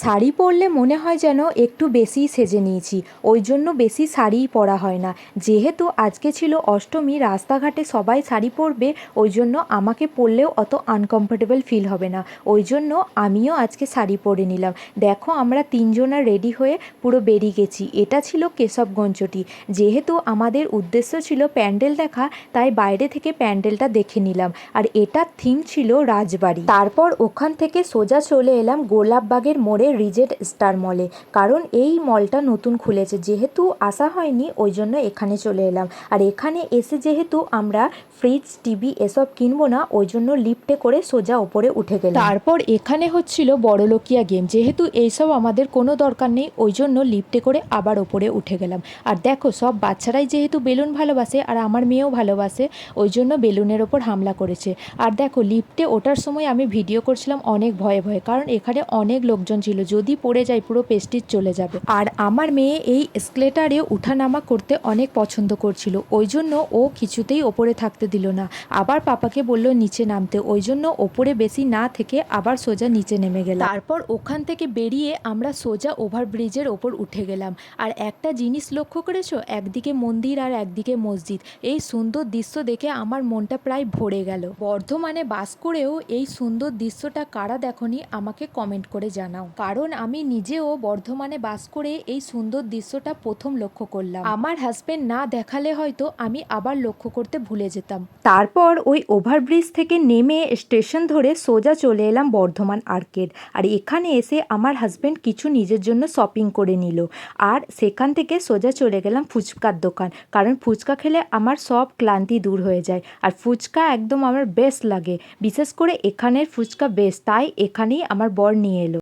শাড়ি পরলে মনে হয় যেন একটু বেশিই সেজে নিয়েছি, ওই জন্য বেশি শাড়িই পরা হয় না। যেহেতু আজকে ছিল অষ্টমী, রাস্তাঘাটে সবাই শাড়ি পরবে, ওই জন্য আমাকে পরলেও অত আনকমফোর্টেবল ফিল হবে না, ওই জন্য আমিও আজকে শাড়ি পরে নিলাম। দেখো আমরা তিনজনা রেডি হয়ে পুরো বেরিয়ে গেছি। এটা ছিল কেশবগঞ্জটি। যেহেতু আমাদের উদ্দেশ্য ছিল প্যান্ডেল দেখা, তাই বাইরে থেকে প্যান্ডেলটা দেখে নিলাম। আর এটার থিম ছিল রাজবাড়ি। তারপর ওখান থেকে সোজা চলে এলাম গোলাপবাগের মোড়ে রিজেন্ট স্টার মলে, কারণ এই মলটা নতুন খুলেছে, যেহেতু আসা হয়নি ওই জন্য এখানে চলে এলাম। আর এখানে এসে যেহেতু আমরা ফ্রিজ, টিভি এসব কিনবো না, ওই জন্য লিফটে করে সোজা ওপরে উঠে গেলাম। তারপর এখানে হচ্ছিল বড়লোকিয়া গেম, যেহেতু এইসব আমাদের কোনো দরকার নেই, ওই জন্য লিফটে করে আবার ওপরে উঠে গেলাম। আর দেখো সব বাচ্চারাই যেহেতু বেলুন ভালোবাসে আর আমার মেয়েও ভালোবাসে, ওই জন্য বেলুনের ওপর হামলা করেছে। আর দেখো লিফটে ওঠার সময় আমি ভিডিও করছিলাম অনেক ভয়ে ভয়ে, কারণ এখানে অনেক লোকজন ছিল, যদি পড়ে যায় পুরো প্রেস্টিজ চলে যাবে। আর আমার মেয়ে এই এসকেলেটারে উঠানামা করতে অনেক পছন্দ করছিল, ওই জন্য ও কিছুতেই ওপরে থাকতে দিল না, আবার পাপাকে বলল নিচে নামতে, ওই জন্য ওপরে বেশি না থেকে আবার সোজা নিচে নেমে গেলাম। তারপর ওখান থেকে বেরিয়ে আমরা সোজা ওভারব্রিজের ওপর উঠে গেলাম। আর একটা জিনিস লক্ষ্য করেছো, একদিকে মন্দির আর একদিকে মসজিদ, এই সুন্দর দৃশ্য দেখে আমার মনটা প্রায় ভরে গেল। বর্ধমানে বাস করেও এই সুন্দর দৃশ্যটা কারা দেখনি আমাকে কমেন্ট করে জানাও, কারণ আমি নিজেও বর্ধমানে বাস করে এই সুন্দর দৃশ্যটা প্রথম লক্ষ্য করলাম। আমার হাজবেন্ড না দেখালে হয়তো আমি আবার লক্ষ্য করতে ভুলে যেতাম। তারপর ওই ওভারব্রিজ থেকে নেমে স্টেশন ধরে সোজা চলে এলাম বর্ধমান আর্কেড। আর এখানে এসে আমার হাজবেন্ড কিছু নিজের জন্য শপিং করে নিল, আর সেখান থেকে সোজা চলে গেলাম ফুচকার দোকান, কারণ ফুচকা খেলে আমার সব ক্লান্তি দূর হয়ে যায়। আর ফুচকা একদম আমার বেস্ট লাগে, বিশেষ করে এখানের ফুচকা বেস্ট, তাই এখানেই আমার বর নিয়ে এলো।